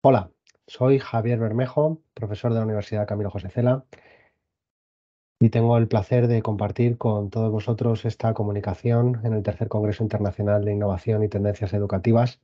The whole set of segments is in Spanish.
Hola, soy Javier Bermejo, profesor de la Universidad Camilo José Cela, y tengo el placer de compartir con todos vosotros esta comunicación en el tercer Congreso Internacional de Innovación y Tendencias Educativas,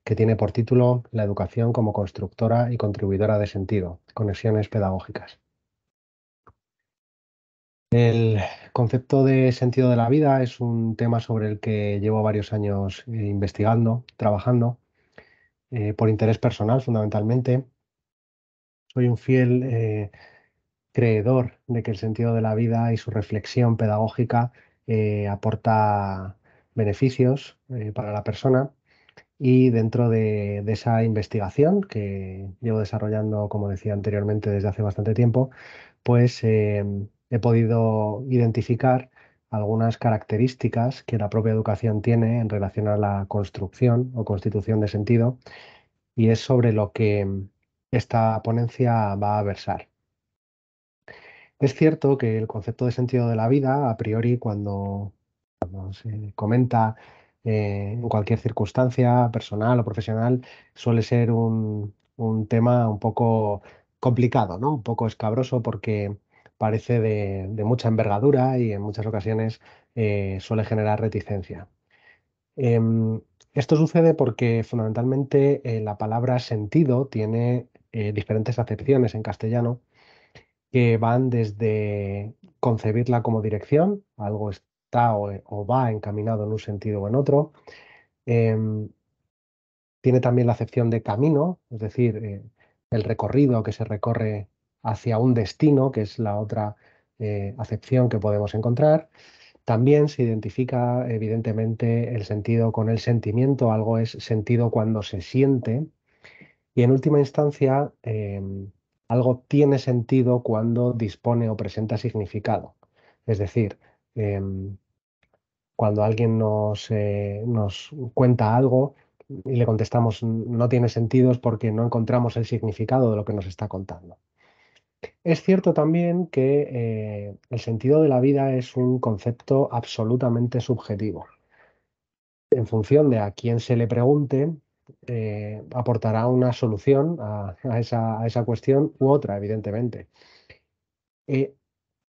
que tiene por título La educación como constructora y contribuidora de sentido, conexiones pedagógicas. El concepto de sentido de la vida es un tema sobre el que llevo varios años investigando, trabajando, por interés personal fundamentalmente. Soy un fiel creedor de que el sentido de la vida y su reflexión pedagógica aporta beneficios para la persona, y dentro de esa investigación que llevo desarrollando, como decía anteriormente, desde hace bastante tiempo, pues he podido identificar algunas características que la propia educación tiene en relación a la construcción o constitución de sentido, y es sobre lo que esta ponencia va a versar. Es cierto que el concepto de sentido de la vida, a priori, cuando se comenta en cualquier circunstancia personal o profesional, suele ser un tema un poco complicado, ¿no? Un poco escabroso, porque parece de mucha envergadura y en muchas ocasiones suele generar reticencia. Em, Esto sucede porque fundamentalmente la palabra sentido tiene diferentes acepciones en castellano, que van desde concebirla como dirección, algo está o va encaminado en un sentido o en otro. Em, Tiene también la acepción de camino, es decir, el recorrido que se recorre hacia un destino, que es la otra acepción que podemos encontrar. También se identifica evidentemente el sentido con el sentimiento, algo es sentido cuando se siente. Y en última instancia, algo tiene sentido cuando dispone o presenta significado. Es decir, em, cuando alguien nos cuenta algo y le contestamos no tiene sentido, es porque no encontramos el significado de lo que nos está contando. Es cierto también que el sentido de la vida es un concepto absolutamente subjetivo. En función de a quién se le pregunte, aportará una solución a esa cuestión u otra, evidentemente. Eh,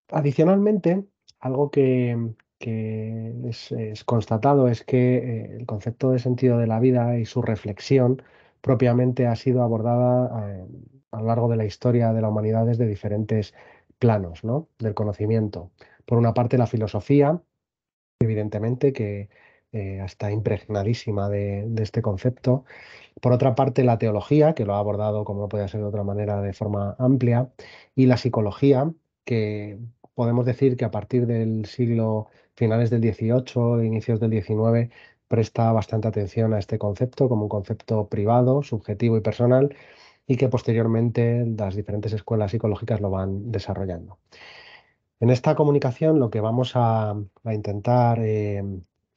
Adicionalmente, algo que es constatado es que el concepto de sentido de la vida y su reflexión propiamente ha sido abordada a lo largo de la historia de la humanidad desde diferentes planos, ¿no? Del conocimiento. Por una parte, la filosofía, evidentemente, que está impregnadísima de este concepto. Por otra parte, la teología, que lo ha abordado, como no podía ser de otra manera, de forma amplia, y la psicología, que podemos decir que a partir del siglo finales del XVIII, inicios del XIX, presta bastante atención a este concepto como un concepto privado, subjetivo y personal, y que posteriormente las diferentes escuelas psicológicas lo van desarrollando. En esta comunicación lo que vamos a intentar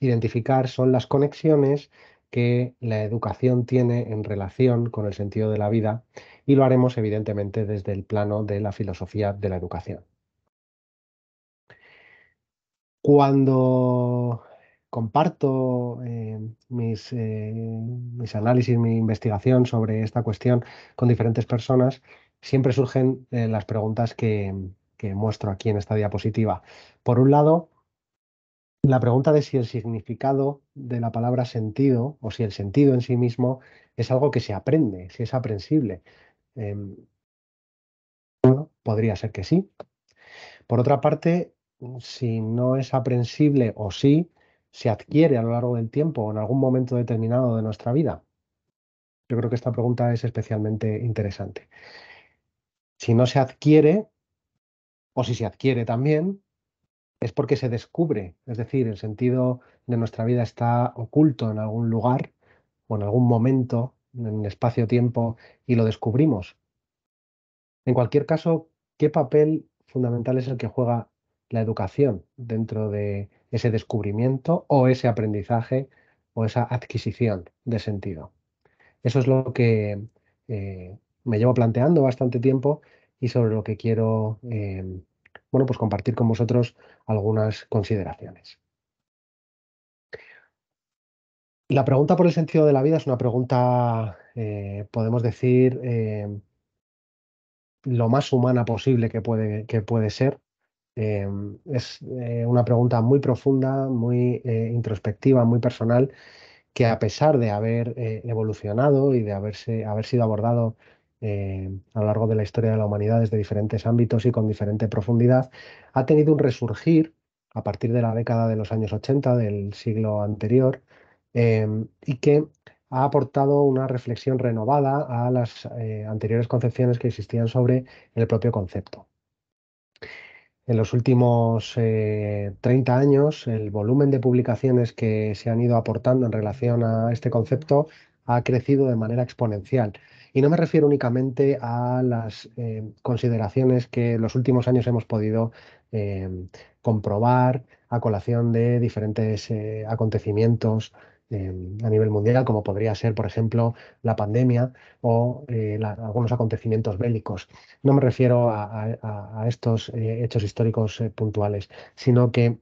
identificar son las conexiones que la educación tiene en relación con el sentido de la vida, y lo haremos evidentemente desde el plano de la filosofía de la educación. Cuando comparto mis análisis, mi investigación sobre esta cuestión con diferentes personas, siempre surgen las preguntas que muestro aquí en esta diapositiva. Por un lado, la pregunta de si el significado de la palabra sentido o si el sentido en sí mismo es algo que se aprende, si es aprensible. Em, Podría ser que sí. Por otra parte, si no es aprensible o sí, se adquiere a lo largo del tiempo o en algún momento determinado de nuestra vida. Yo creo que esta pregunta es especialmente interesante. Si no se adquiere, o si se adquiere también, es porque se descubre, es decir, el sentido de nuestra vida está oculto en algún lugar o en algún momento, en el espacio-tiempo, y lo descubrimos. En cualquier caso, ¿qué papel fundamental es el que juega la educación dentro de ese descubrimiento o ese aprendizaje o esa adquisición de sentido? Eso es lo que me llevo planteando bastante tiempo, y sobre lo que quiero bueno, pues compartir con vosotros algunas consideraciones. La pregunta por el sentido de la vida es una pregunta, podemos decir, lo más humana posible que puede ser. Es una pregunta muy profunda, muy introspectiva, muy personal, que a pesar de haber evolucionado y de haber sido abordado a lo largo de la historia de la humanidad desde diferentes ámbitos y con diferente profundidad, ha tenido un resurgir a partir de la década de los años 80 del siglo anterior, y que ha aportado una reflexión renovada a las anteriores concepciones que existían sobre el propio concepto. En los últimos 30 años, el volumen de publicaciones que se han ido aportando en relación a este concepto ha crecido de manera exponencial. Y no me refiero únicamente a las consideraciones que en los últimos años hemos podido eh, comprobar a colación de diferentes acontecimientos a nivel mundial, como podría ser, por ejemplo, la pandemia o algunos acontecimientos bélicos. No me refiero a estos hechos históricos puntuales, sino que,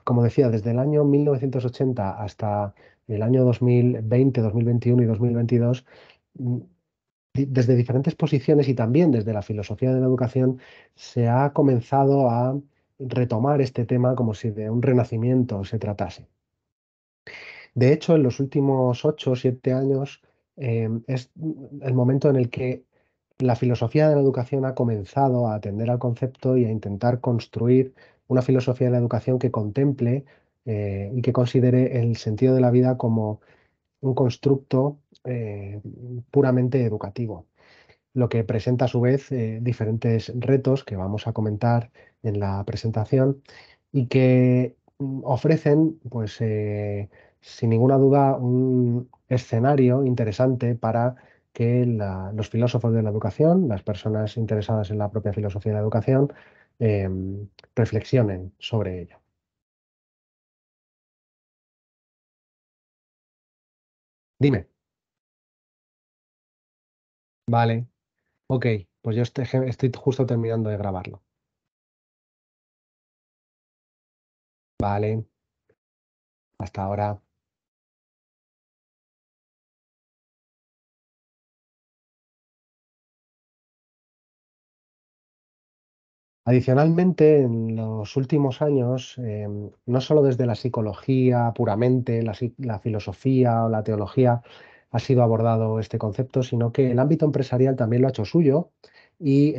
como decía, desde el año 1980 hasta el año 2020, 2021 y 2022, mm, desde diferentes posiciones y también desde la filosofía de la educación, se ha comenzado a retomar este tema como si de un renacimiento se tratase. De hecho, en los últimos 8 o 7 años es el momento en el que la filosofía de la educación ha comenzado a atender al concepto y a intentar construir una filosofía de la educación que contemple y que considere el sentido de la vida como un constructo puramente educativo, lo que presenta a su vez diferentes retos que vamos a comentar en la presentación y que ofrecen, pues, sin ninguna duda, un escenario interesante para que los filósofos de la educación, las personas interesadas en la propia filosofía de la educación, reflexionen sobre ello. Dime, vale, ok, pues yo estoy justo terminando de grabarlo. Vale, hasta ahora. Adicionalmente, en los últimos años, no solo desde la psicología puramente, la filosofía o la teología ha sido abordado este concepto, sino que el ámbito empresarial también lo ha hecho suyo y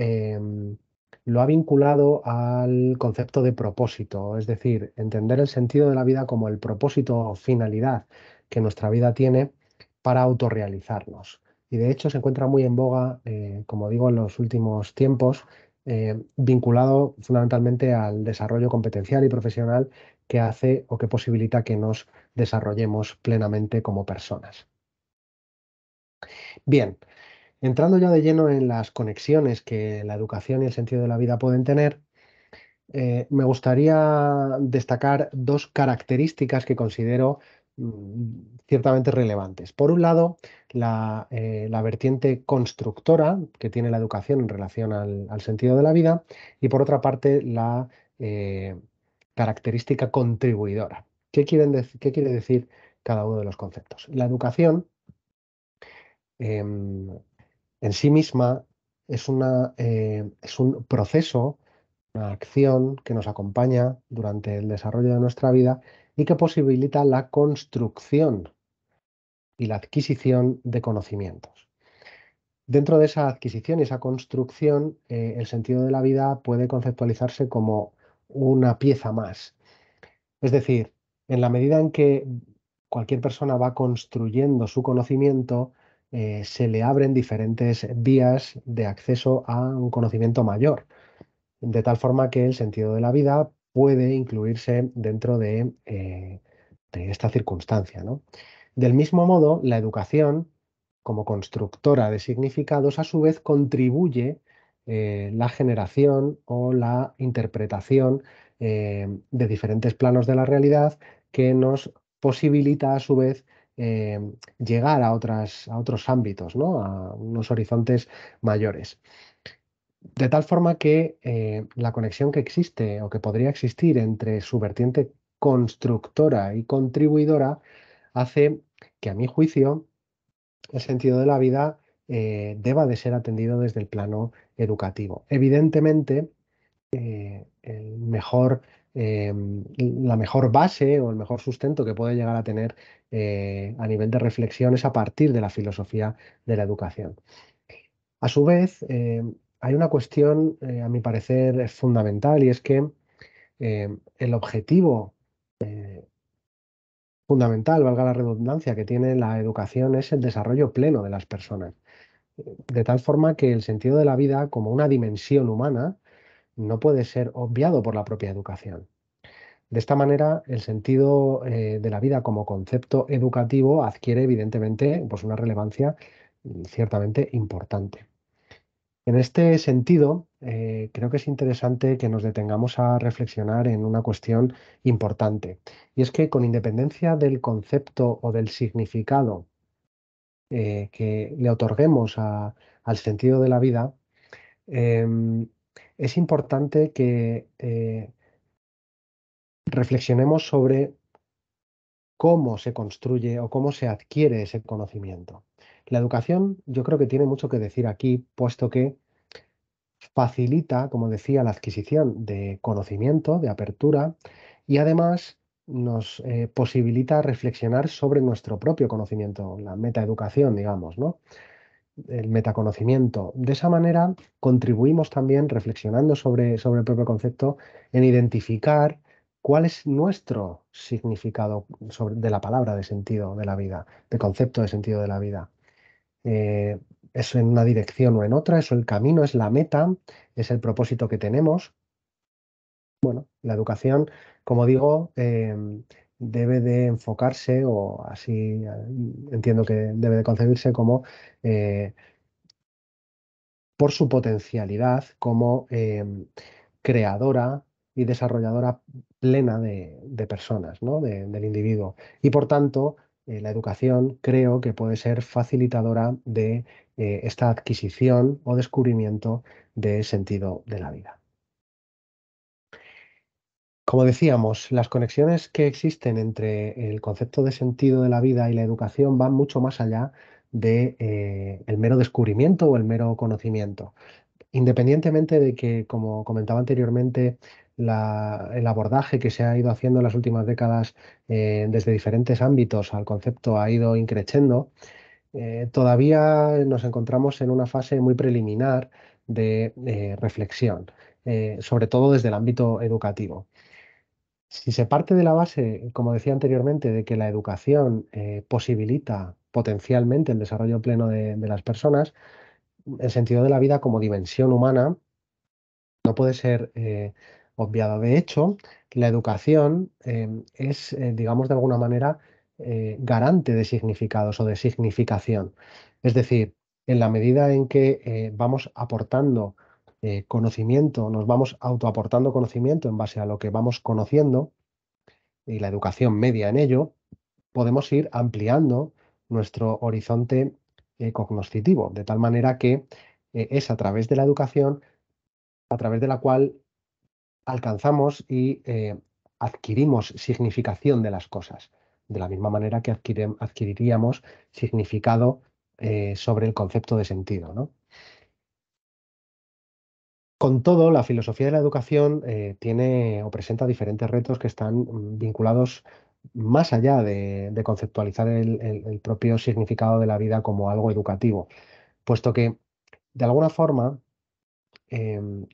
lo ha vinculado al concepto de propósito, es decir, entender el sentido de la vida como el propósito o finalidad que nuestra vida tiene para autorrealizarnos. Y de hecho se encuentra muy en boga, como digo, en los últimos tiempos, vinculado fundamentalmente al desarrollo competencial y profesional que hace o que posibilita que nos desarrollemos plenamente como personas. Bien, entrando ya de lleno en las conexiones que la educación y el sentido de la vida pueden tener, me gustaría destacar dos características que considero ciertamente relevantes. Por un lado, la vertiente constructora que tiene la educación en relación al sentido de la vida y por otra parte, la eh, característica contribuidora. ¿Qué quiere decir cada uno de los conceptos? La educación em, en sí misma es un proceso, una acción que nos acompaña durante el desarrollo de nuestra vida y que posibilita la construcción y la adquisición de conocimientos. Dentro de esa adquisición y esa construcción, el sentido de la vida puede conceptualizarse como una pieza más. Es decir, en la medida en que cualquier persona va construyendo su conocimiento, se le abren diferentes vías de acceso a un conocimiento mayor, de tal forma que el sentido de la vida puede incluirse dentro de esta circunstancia, ¿no? Del mismo modo, la educación, como constructora de significados, a su vez contribuye la generación o la interpretación de diferentes planos de la realidad que nos posibilita a su vez eh, llegar a otros ámbitos, ¿no? A unos horizontes mayores. De tal forma que la conexión que existe o que podría existir entre su vertiente constructora y contribuidora hace que, a mi juicio, el sentido de la vida deba de ser atendido desde el plano educativo. Evidentemente, el mejor, la mejor base o el mejor sustento que puede llegar a tener a nivel de reflexión es a partir de la filosofía de la educación. A su vez, hay una cuestión, a mi parecer, fundamental, y es que el objetivo fundamental, valga la redundancia, que tiene la educación es el desarrollo pleno de las personas. De tal forma que el sentido de la vida, como una dimensión humana, no puede ser obviado por la propia educación. De esta manera, el sentido de la vida como concepto educativo adquiere evidentemente pues, una relevancia ciertamente importante. En este sentido, creo que es interesante que nos detengamos a reflexionar en una cuestión importante, y es que, con independencia del concepto o del significado que le otorguemos al sentido de la vida, em, es importante que reflexionemos sobre cómo se construye o cómo se adquiere ese conocimiento. La educación, yo creo que tiene mucho que decir aquí, puesto que facilita, como decía, la adquisición de conocimiento, de apertura, y además nos posibilita reflexionar sobre nuestro propio conocimiento, la metaeducación, digamos, ¿no? El metaconocimiento. De esa manera contribuimos también, reflexionando sobre el propio concepto, en identificar cuál es nuestro significado de la palabra, de sentido de la vida, de concepto de sentido de la vida. Eh, ¿Es en una dirección o en otra? ¿Es el camino? ¿Es la meta? ¿Es el propósito que tenemos? Bueno, la educación, como digo, debe de enfocarse, o así entiendo que debe de concebirse como por su potencialidad como creadora y desarrolladora plena de personas, ¿no? Del individuo. Y por tanto, la educación creo que puede ser facilitadora de esta adquisición o descubrimiento de sentido de la vida. Como decíamos, las conexiones que existen entre el concepto de sentido de la vida y la educación van mucho más allá de el mero descubrimiento o el mero conocimiento. Independientemente de que, como comentaba anteriormente, el abordaje que se ha ido haciendo en las últimas décadas desde diferentes ámbitos al concepto ha ido increciendo, todavía nos encontramos en una fase muy preliminar de reflexión, sobre todo desde el ámbito educativo. Si se parte de la base, como decía anteriormente, de que la educación posibilita potencialmente el desarrollo pleno de las personas, el sentido de la vida como dimensión humana no puede ser obviado. De hecho, la educación es, digamos, de alguna manera, garante de significados o de significación. Es decir, en la medida en que vamos aportando conocimiento, nos vamos autoaportando conocimiento en base a lo que vamos conociendo, y la educación media en ello, podemos ir ampliando nuestro horizonte cognoscitivo, de tal manera que es a través de la educación a través de la cual alcanzamos y adquirimos significación de las cosas, de la misma manera que adquiriríamos significado sobre el concepto de sentido, ¿no? Con todo, la filosofía de la educación tiene o presenta diferentes retos que están vinculados más allá de conceptualizar el propio significado de la vida como algo educativo, puesto que, de alguna forma, em,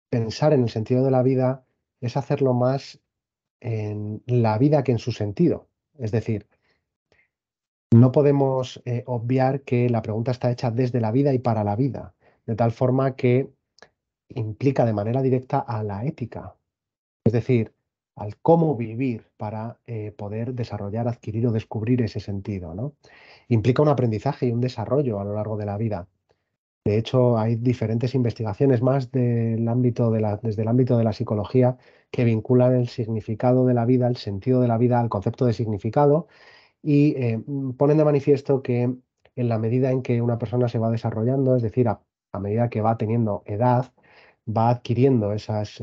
pensar en el sentido de la vida es hacerlo más en la vida que en su sentido. Es decir, no podemos obviar que la pregunta está hecha desde la vida y para la vida, de tal forma que implica de manera directa a la ética, es decir, al cómo vivir para poder desarrollar, adquirir o descubrir ese sentido, ¿no? Implica un aprendizaje y un desarrollo a lo largo de la vida. De hecho, hay diferentes investigaciones más desde el ámbito de la psicología, que vinculan el significado de la vida, el sentido de la vida al concepto de significado, y ponen de manifiesto que, en la medida en que una persona se va desarrollando, es decir, a medida que va teniendo edad, va adquiriendo esas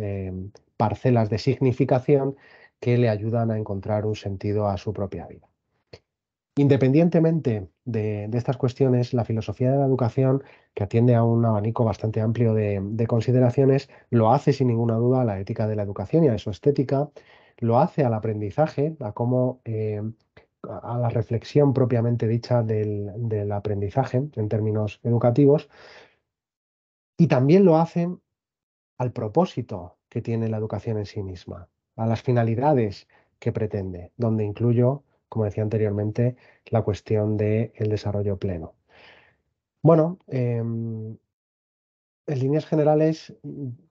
parcelas de significación que le ayudan a encontrar un sentido a su propia vida. Independientemente de estas cuestiones, la filosofía de la educación, que atiende a un abanico bastante amplio de consideraciones, lo hace sin ninguna duda a la ética de la educación y a su estética, lo hace al aprendizaje, a cómo, a la reflexión propiamente dicha del aprendizaje en términos educativos, y también lo hace al propósito que tiene la educación en sí misma, a las finalidades que pretende, donde incluyo, como decía anteriormente, la cuestión del desarrollo pleno. Bueno, en líneas generales,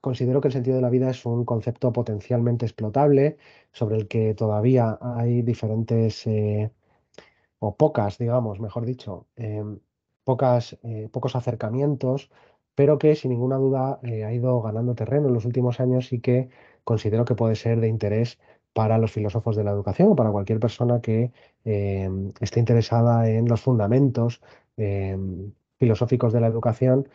considero que el sentido de la vida es un concepto potencialmente explotable, sobre el que todavía hay diferentes o pocas, digamos, mejor dicho, pocos acercamientos, pero que sin ninguna duda ha ido ganando terreno en los últimos años y que considero que puede ser de interés para los filósofos de la educación o para cualquier persona que esté interesada en los fundamentos eh, filosóficos de la educación,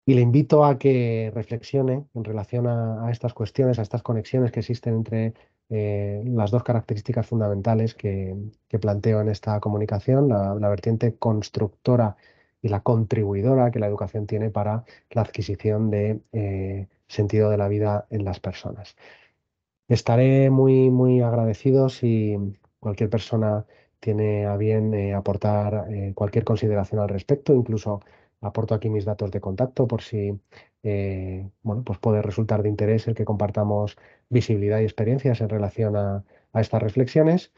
y le invito a que reflexione en relación a estas cuestiones, a estas conexiones que existen entre las dos características fundamentales que planteo en esta comunicación, la vertiente constructora y la contribuidora que la educación tiene para la adquisición de sentido de la vida en las personas. Estaré muy, muy agradecido si cualquier persona tiene a bien aportar cualquier consideración al respecto. Incluso aporto aquí mis datos de contacto por si bueno, pues puede resultar de interés el que compartamos visibilidad y experiencias en relación a estas reflexiones.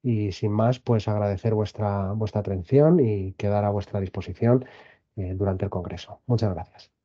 Y sin más, pues agradecer vuestra atención y quedar a vuestra disposición durante el Congreso. Muchas gracias.